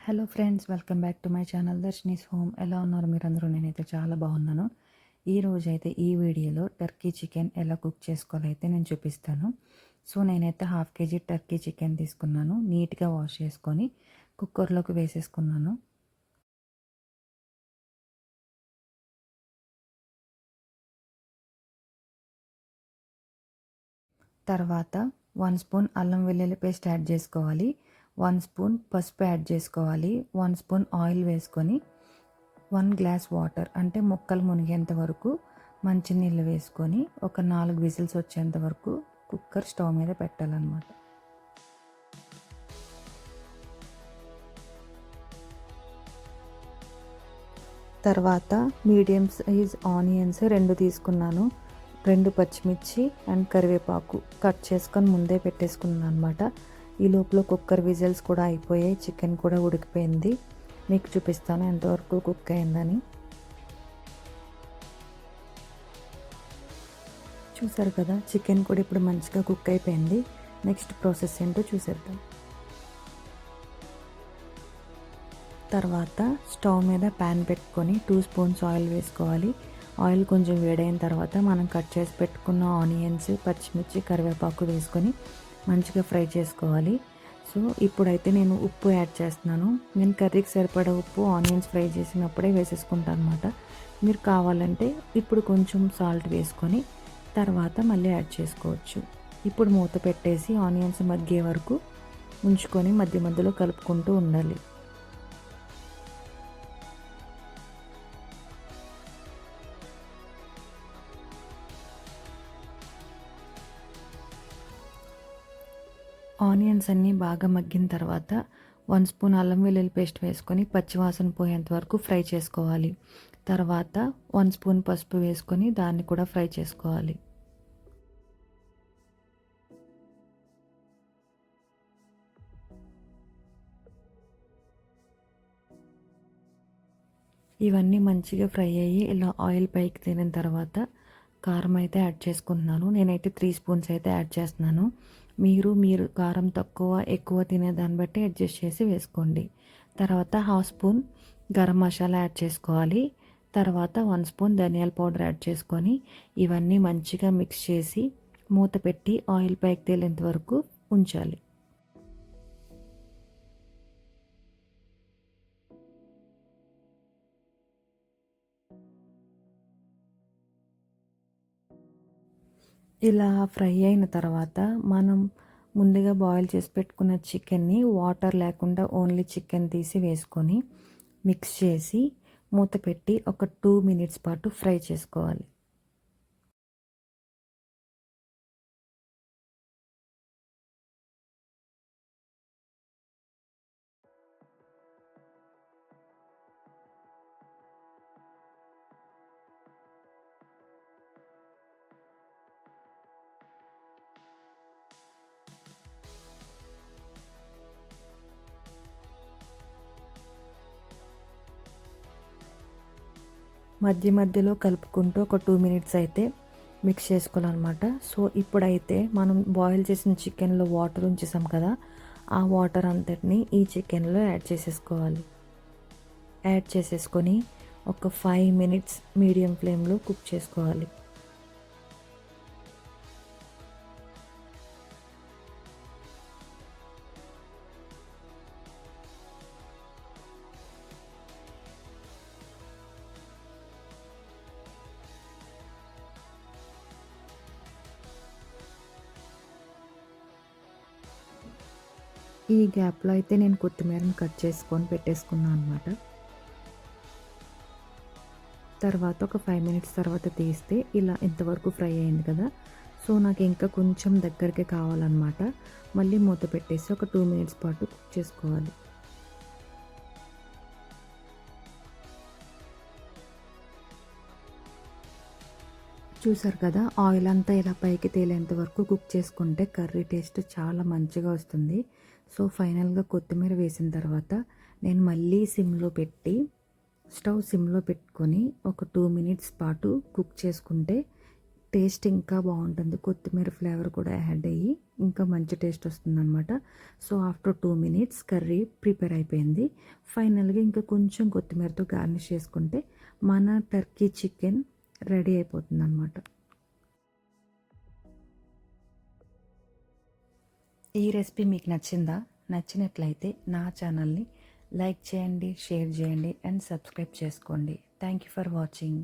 Hello friends, welcome back to my channel దర్శనీస్ home. ఎలా ఉన్నారు మీరందరూ? నేనైతే చాలా బాగున్నాను. ఈరోజైతే ఈ వీడియోలో టర్కీ చికెన్ ఎలా కుక్ చేసుకోవాలో అయితే నేను చూపిస్తాను. సో నేనైతే 1/2 kg టర్కీ చికెన్ తీసుకున్నాను. నీట్గా వాష్ చేసుకొని కుక్కర్లోకి వేసేసుకున్నాను. తర్వాత 1 స్పూన్ అల్లం వెల్లుల్లి పేస్ట్ యాడ్ చేసుకోవాలి. 1 స్పూన్ పసుపు యాడ్ చేసుకోవాలి. 1 స్పూన్ ఆయిల్ వేసుకొని 1 గ్లాస్ వాటర్ అంటే ముక్కలు మునిగేంత వరకు మంచినీళ్ళు వేసుకొని ఒక 4 విజిల్స్ వచ్చేంత వరకు కుక్కర్ స్టవ్ మీద పెట్టాలన్నమాట. తర్వాత మీడియం సైజ్ ఆనియన్స్ 2 తీసుకున్నాను. 2 పచ్చిమిర్చి అండ్ కరివేపాకు కట్ చేసుకొని ముందే పెట్టేసుకున్నాను అనమాట. ఈ లోపల కుక్కర్ విజిల్స్ కూడా అయిపోయాయి, చికెన్ కూడా ఉడికిపోయింది. మీకు చూపిస్తాను ఎంతవరకు కుక్ అయిందని. చూసారు కదా, చికెన్ కూడా ఇప్పుడు మంచిగా కుక్ అయిపోయింది. నెక్స్ట్ ప్రాసెస్ ఏంటో చూసేద్దాం. తర్వాత స్టవ్ మీద ప్యాన్ పెట్టుకొని 2 స్పూన్స్ ఆయిల్ వేసుకోవాలి. ఆయిల్ కొంచెం వేడైన తర్వాత మనం కట్ చేసి పెట్టుకున్న ఆనియన్స్, పచ్చిమిర్చి, కరివేపాకు వేసుకొని మంచిగా ఫ్రై చేసుకోవాలి. సో ఇప్పుడైతే నేను ఉప్పు యాడ్ చేస్తున్నాను. నేను కర్రీకి సరిపడా ఉప్పు ఆనియన్స్ ఫ్రై చేసినప్పుడే వేసేసుకుంటాను అనమాట. మీరు కావాలంటే ఇప్పుడు కొంచెం సాల్ట్ వేసుకొని తర్వాత మళ్ళీ యాడ్ చేసుకోవచ్చు. ఇప్పుడు మూత పెట్టేసి ఆనియన్స్ మగ్గే వరకు ఉంచుకొని మధ్య మధ్యలో కలుపుకుంటూ ఉండాలి. ఆనియన్స్ అన్నీ బాగా మగ్గిన తర్వాత 1 స్పూన్ అల్లం వెల్లుల్లి పేస్ట్ వేసుకొని పచ్చివాసన పోయేంత వరకు ఫ్రై చేసుకోవాలి. తర్వాత 1 స్పూన్ పసుపు వేసుకొని దాన్ని కూడా ఫ్రై చేసుకోవాలి. ఇవన్నీ మంచిగా ఫ్రై అయ్యి ఇలా ఆయిల్ పైకి తేలిన తర్వాత కారం అయితే యాడ్ చేసుకుంటున్నాను. నేనైతే 3 స్పూన్స్ అయితే యాడ్ చేస్తున్నాను. మీరు కారం తక్కువ ఎక్కువ తినేదాన్ని బట్టి అడ్జస్ట్ చేసి వేసుకోండి. తర్వాత 1/2 స్పూన్ గరం మసాలా యాడ్ చేసుకోవాలి. తర్వాత 1 స్పూన్ ధనియాల పౌడర్ యాడ్ చేసుకొని ఇవన్నీ మంచిగా మిక్స్ చేసి మూత పెట్టి ఆయిల్ పైకి తేలేంత వరకు ఉంచాలి. ఇలా ఫ్రై అయిన తర్వాత మనం ముందుగా బాయిల్ చేసి పెట్టుకున్న చికెన్ని వాటర్ లేకుండా ఓన్లీ చికెన్ తీసి వేసుకొని మిక్స్ చేసి మూత పెట్టి ఒక 2 మినిట్స్ పాటు ఫ్రై చేసుకోవాలి. మధ్య మధ్యలో కలుపుకుంటూ ఒక 2 మినిట్స్ అయితే మిక్స్ చేసుకోవాలన్నమాట. సో ఇప్పుడైతే మనం బాయిల్ చేసిన చికెన్లో వాటర్ ఉంచేసాం కదా, ఆ వాటర్ అంతటిని ఈ చికెన్లో యాడ్ చేసేసుకోవాలి. యాడ్ చేసేసుకొని ఒక 5 మినిట్స్ మీడియం ఫ్లేమ్లో కుక్ చేసుకోవాలి. ఈ గ్యాప్లో అయితే నేను కొత్తిమీరని కట్ చేసుకొని పెట్టేసుకున్నాను అనమాట. తర్వాత ఒక 5 మినిట్స్ తర్వాత తీస్తే ఇలా ఇంతవరకు ఫ్రై అయింది కదా. సో నాకు ఇంకా కొంచెం దగ్గరికి కావాలన్నమాట. మళ్ళీ మూత పెట్టేసి ఒక 2 మినిట్స్ పాటు కుక్ చేసుకోవాలి. చూసారు కదా, ఆయిల్ అంతా ఇలా పైకి తేలేంత వరకు కుక్ చేసుకుంటే కర్రీ టేస్ట్ చాలా మంచిగా వస్తుంది. సో ఫైనల్గా కొత్తిమీర వేసిన తర్వాత నేను మళ్ళీ స్టవ్ సిమ్లో పెట్టుకొని ఒక 2 మినిట్స్ పాటు కుక్ చేసుకుంటే టేస్ట్ ఇంకా బాగుంటుంది. కొత్తిమీర ఫ్లేవర్ కూడా యాడ్ అయ్యి ఇంకా మంచి టేస్ట్ వస్తుందన్నమాట. So after 2 minutes curry prepare అయిపోయింది. ఫైనల్గా ఇంకా కొంచెం కొత్తిమీరతో గార్నిష్ చేసుకుంటే మన టర్కీ చికెన్ రెడీ అయిపోతుందన్నమాట. ఈ రెసిపీ మీకు నచ్చిందా? నచ్చినట్లయితే నా ఛానల్ని లైక్ చేయండి, షేర్ చేయండి అండ్ సబ్స్క్రైబ్ చేసుకోండి. Thank you for watching.